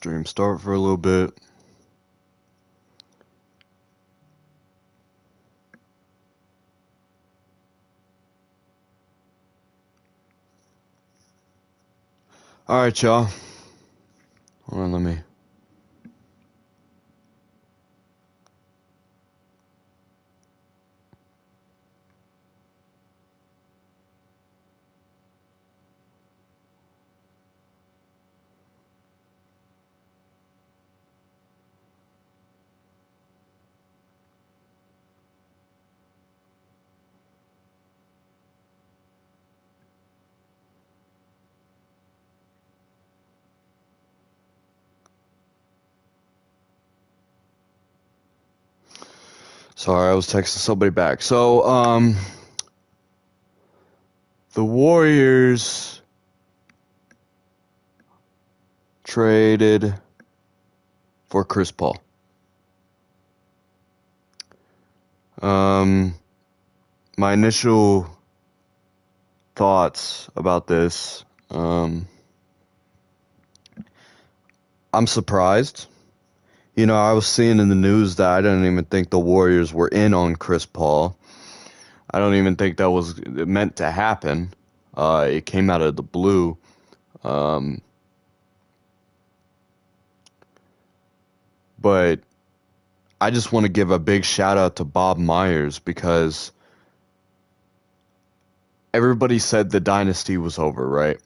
stream start for a little bit. Alright, y'all. Hold on, let me... Sorry, I was texting somebody back. So, the Warriors traded for Chris Paul. My initial thoughts about this, I'm surprised. You know, I was seeing in the news that I didn't even think the Warriors were in on Chris Paul. I don't even think that was meant to happen. It came out of the blue. But I just want to give a big shout out to Bob Myers because everybody said the dynasty was over, right?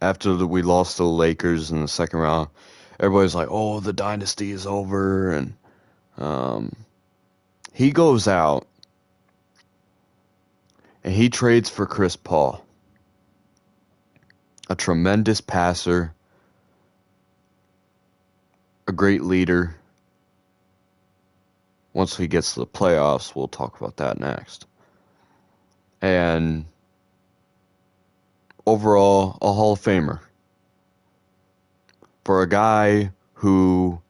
After we lost to the Lakers in the second round, everybody's like, "Oh, the dynasty is over," and he goes out and he trades for Chris Paul, a tremendous passer, a great leader. Once he gets to the playoffs, we'll talk about that next. And overall, a Hall of Famer. For a guy who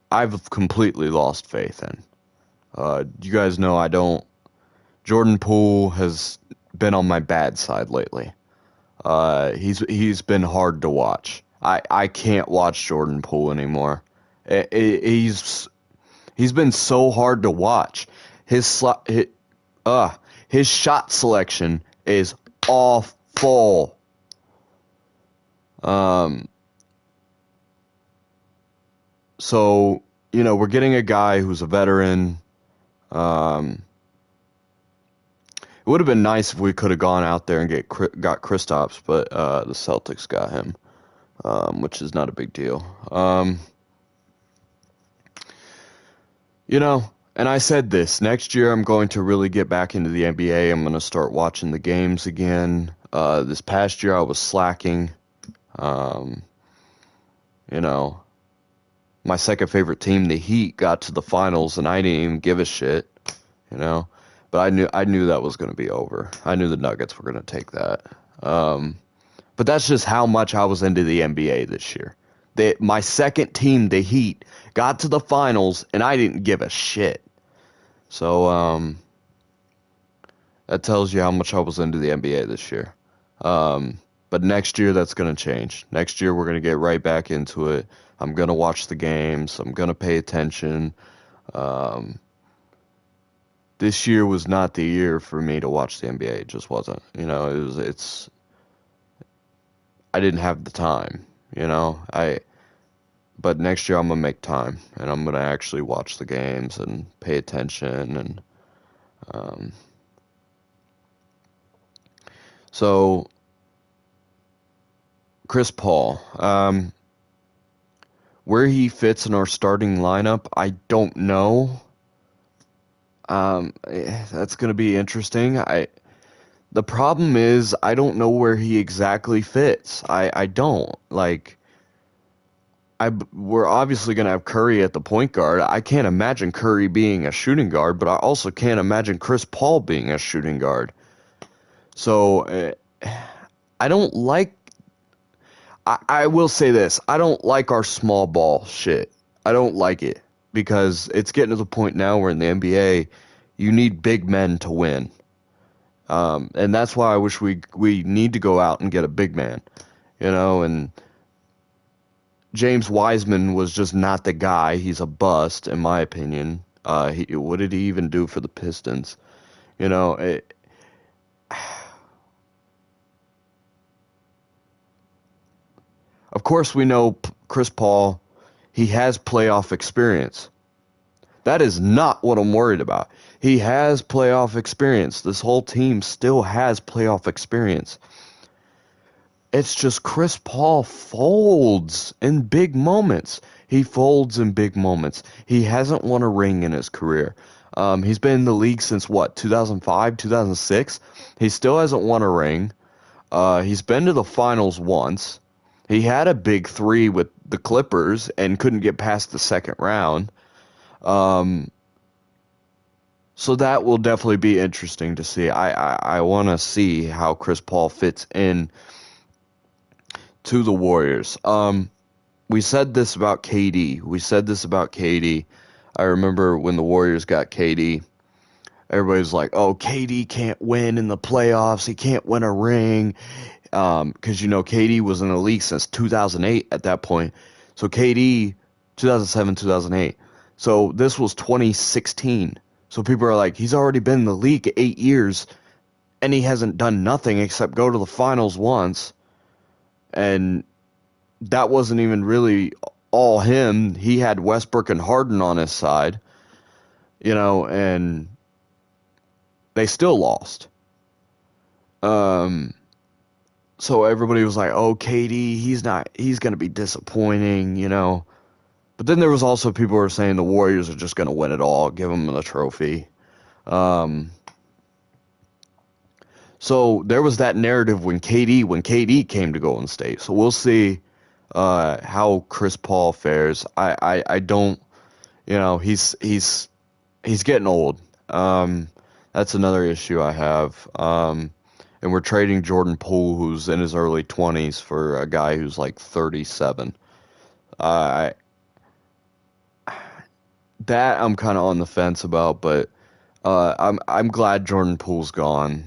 I've completely lost faith in. You guys know I don't. Jordan Poole has been on my bad side lately. He's been hard to watch. I can't watch Jordan Poole anymore. He's been so hard to watch. His shot selection is awful. So, you know, we're getting a guy who's a veteran. It would have been nice if we could have gone out there and got Kristaps, but the Celtics got him, which is not a big deal. You know, and I said this, next year I'm going to really get back into the NBA. I'm going to start watching the games again. This past year I was slacking. You know, my second favorite team, the Heat, got to the finals, and I didn't even give a shit, you know. But I knew that was going to be over. I knew the Nuggets were going to take that. But that's just how much I was into the NBA this year. My second team, the Heat, got to the finals, and I didn't give a shit. So that tells you how much I was into the NBA this year. But next year, that's going to change. Next year, we're going to get right back into it. I'm going to watch the games. I'm going to pay attention. This year was not the year for me to watch the NBA. It just wasn't. You know, I didn't have the time, you know. But next year I'm going to make time, and I'm going to actually watch the games and pay attention. And so Chris Paul, where he fits in our starting lineup, I don't know. That's going to be interesting. The problem is I don't know where he exactly fits. I don't. Like, we're obviously going to have Curry at the point guard. I can't imagine Curry being a shooting guard, but I also can't imagine Chris Paul being a shooting guard. So, I don't like... I will say this. I don't like our small ball shit. I don't like it. Because it's getting to the point now where in the NBA, you need big men to win. And that's why I wish we need to go out and get a big man. You know, and James Wiseman was just not the guy. He's a bust, in my opinion. What did he even do for the Pistons? You know, of course we know Chris Paul. He has playoff experience. That is not what I'm worried about. He has playoff experience. This whole team still has playoff experience. It's just Chris Paul folds in big moments. He folds in big moments. He hasn't won a ring in his career. He's been in the league since what, 2005, 2006? He still hasn't won a ring. He's been to the finals once. He had a big three with the Clippers and couldn't get past the second round. So that will definitely be interesting to see. I want to see how Chris Paul fits in to the Warriors. We said this about KD. I remember when the Warriors got KD, everybody was like, oh, KD can't win in the playoffs. He can't win a ring. Because, KD was in the league since 2008 at that point. So KD, 2007, 2008. So this was 2016. So people are like, he's already been in the league 8 years, and he hasn't done nothing except go to the finals once. And that wasn't even really all him. He had Westbrook and Harden on his side, and they still lost. So everybody was like, oh, KD, he's going to be disappointing, But then there was also people who were saying the Warriors are just going to win it all, give them the trophy. So there was that narrative when KD came to Golden State. So we'll see how Chris Paul fares. I don't, he's getting old. That's another issue I have. And we're trading Jordan Poole, who's in his early 20s, for a guy who's like 37. That I'm kind of on the fence about, but I'm glad Jordan Poole's gone.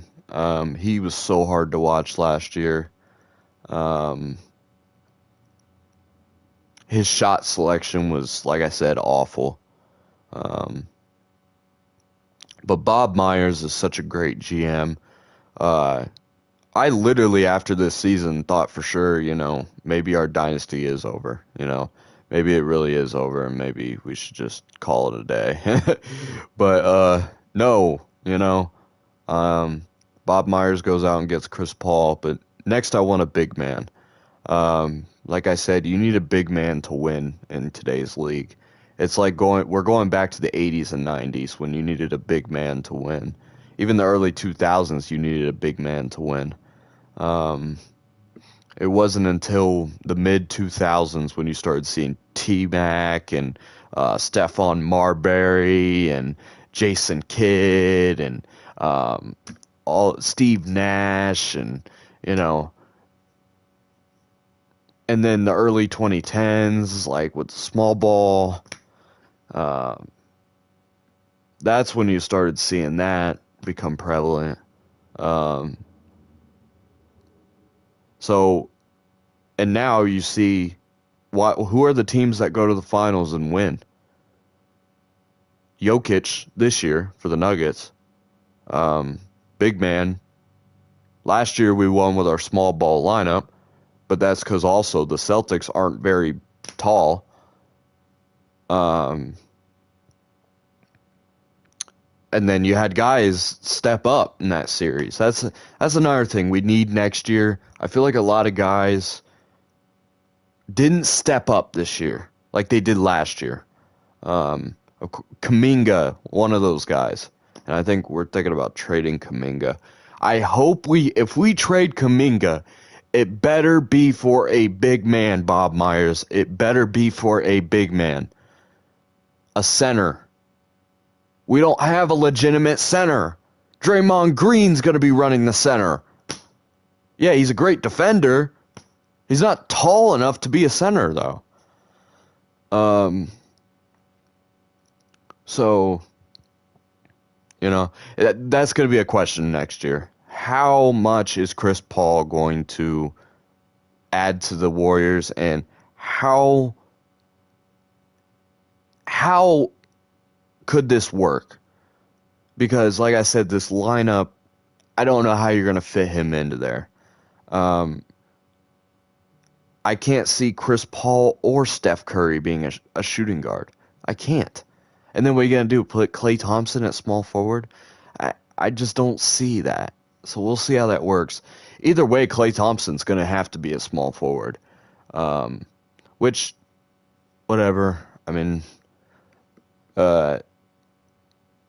He was so hard to watch last year. His shot selection was, like I said, awful. But Bob Myers is such a great GM. I literally, after this season, thought for sure, maybe our dynasty is over, Maybe it really is over, and maybe we should just call it a day. But, no, Bob Myers goes out and gets Chris Paul, but next I want a big man. Like I said, you need a big man to win in today's league. It's like we're going back to the 80s and 90s when you needed a big man to win. Even the early 2000s, you needed a big man to win. It wasn't until the mid-2000s when you started seeing T-Mac and Stephon Marbury and Jason Kidd and all Steve Nash and and then the early 2010s, like with the small ball. That's when you started seeing that become prevalent. So, and now you see who are the teams that go to the finals and win? Jokic this year for the Nuggets. Big man. Last year we won with our small ball lineup, but that's because also the Celtics aren't very tall. And then you had guys step up in that series. That's another thing we need next year. I feel like a lot of guys didn't step up this year like they did last year. Kuminga, one of those guys. And I think we're thinking about trading Kuminga. I hope if we trade Kuminga, it better be for a big man, Bob Myers. It better be for a big man. A center. We don't have a legitimate center. Draymond Green's going to be running the center. Yeah, he's a great defender. He's not tall enough to be a center, though. So, that's going to be a question next year. How much is Chris Paul going to add to the Warriors, and how how could this work? Because, like I said, this lineup, I don't know how you're going to fit him into there. Um, I can't see Chris Paul or Steph Curry being a shooting guard. I can't. And then what are you going to do? Put Klay Thompson at small forward? I just don't see that. So we'll see how that works. Either way, Klay Thompson's going to have to be a small forward. Um, which, whatever. I mean, uh,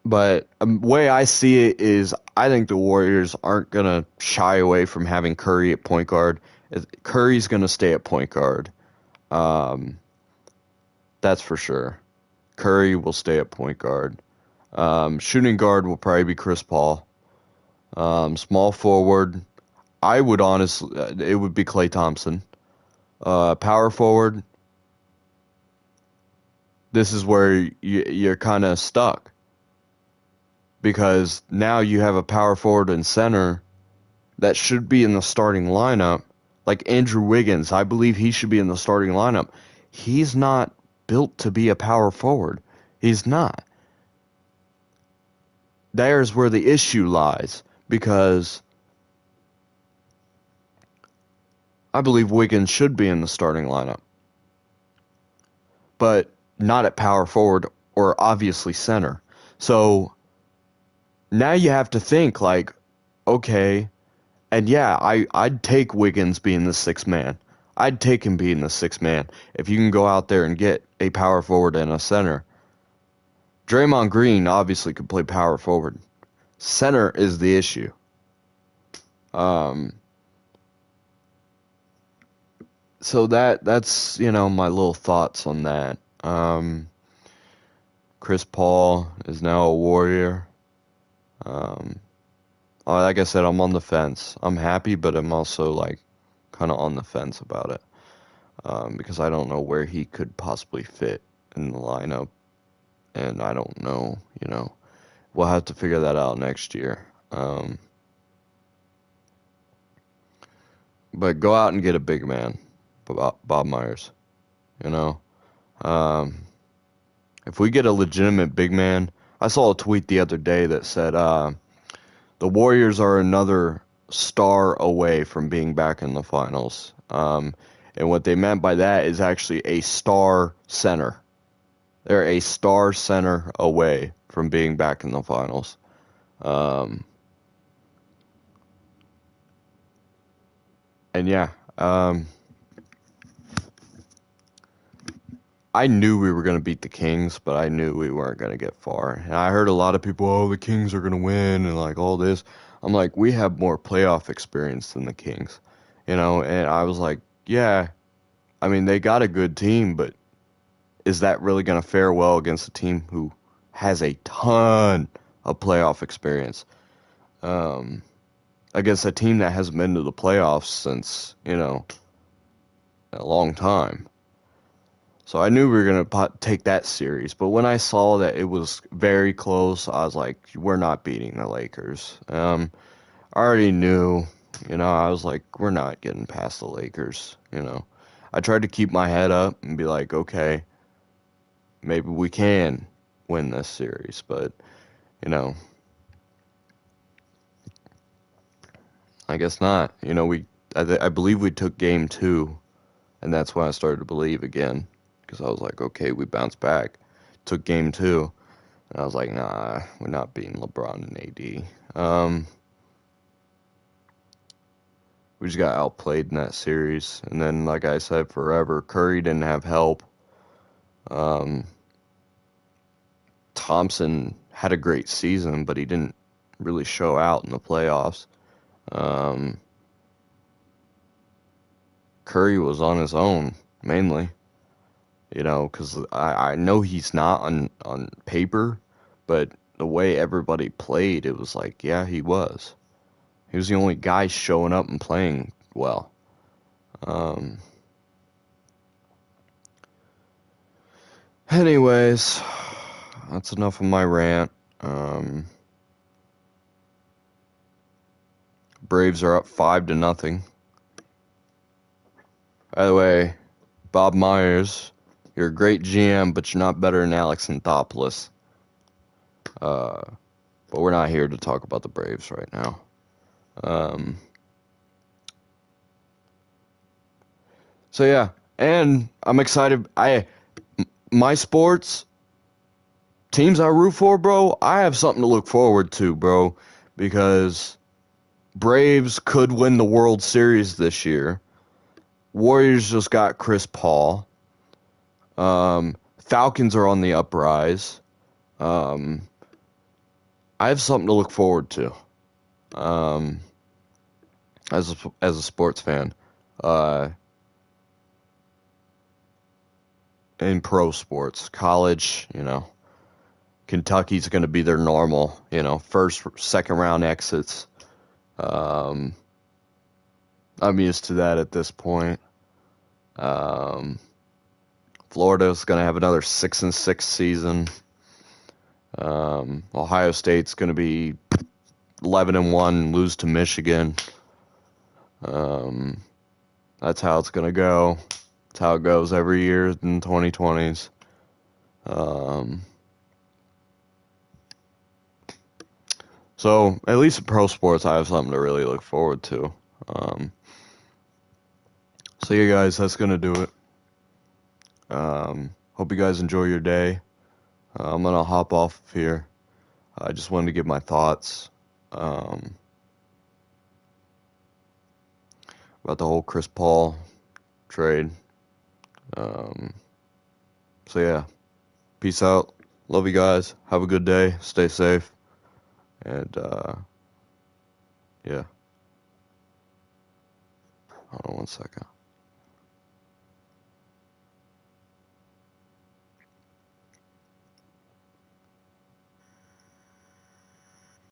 but the way I see it is I think the Warriors aren't going to shy away from having Curry at point guard. Curry's going to stay at point guard. Um, that's for sure. Curry will stay at point guard. Shooting guard will probably be Chris Paul. Small forward, I would honestly, it would be Klay Thompson. Power forward, this is where you're kind of stuck because now you have a power forward and center that should be in the starting lineup. Like Andrew Wiggins, I believe he should be in the starting lineup. He's not built to be a power forward. He's not. There's where the issue lies because I believe Wiggins should be in the starting lineup, but not at power forward or obviously center. So now you have to think like, okay, and yeah, I'd take Wiggins being the sixth man. I'd take him being the sixth man if you can go out there and get a power forward and a center. Draymond Green obviously could play power forward. Center is the issue. So that's my little thoughts on that. Chris Paul is now a Warrior. Like I said, I'm on the fence. I'm happy, but I'm also like kind of on the fence about it because I don't know where he could possibly fit in the lineup, and I don't know. We'll have to figure that out next year. But go out and get a big man, Bob Myers. You know, um, if we get a legitimate big man, I saw a tweet the other day that said the Warriors are another star away from being back in the finals. And what they meant by that is actually a star center. They're a star center away from being back in the finals. And yeah, I knew we were going to beat the Kings, but I knew we weren't going to get far. And I heard a lot of people, oh, the Kings are going to win and like all this. I'm like, we have more playoff experience than the Kings, and I was like, yeah, I mean, they got a good team, but is that really going to fare well against a team who has a ton of playoff experience? Against a team that hasn't been to the playoffs since, a long time. So I knew we were going to take that series, but when I saw that it was very close, I was like, we're not beating the Lakers. I already knew, I was like, we're not getting past the Lakers. I tried to keep my head up and be like, okay, maybe we can win this series, but, I guess not. I believe we took game 2, and that's when I started to believe again. Because I was like, okay, we bounced back. Took game 2. And I was like, nah, we're not beating LeBron and AD. We just got outplayed in that series. And then, like I said, forever, Curry didn't have help. Thompson had a great season, but he didn't really show out in the playoffs. Curry was on his own, mainly. Because I know he's not on paper, but the way everybody played, it was like, yeah, he was. He was the only guy showing up and playing well. Anyways, that's enough of my rant. Braves are up 5-0. By the way, Bob Myers, you're a great GM, but you're not better than Alex Anthopoulos. But we're not here to talk about the Braves right now. So yeah, and I'm excited. My sports teams I root for, bro. I have something to look forward to, bro, because Braves could win the World Series this year. Warriors just got Chris Paul. Falcons are on the uprise. I have something to look forward to. As a sports fan, in pro sports, college, Kentucky's going to be their normal, first, second round exits. I'm used to that at this point. Florida's going to have another 6-6 season. Ohio State's going to be 11-1, lose to Michigan. That's how it's going to go. That's how it goes every year in the 2020s. So at least in pro sports, I have something to really look forward to. So yeah, guys, that's going to do it. Hope you guys enjoy your day. I'm going to hop off of here. I just wanted to give my thoughts about the whole Chris Paul trade. So yeah, peace out. Love you guys. Have a good day. Stay safe. And yeah. Hold on one second.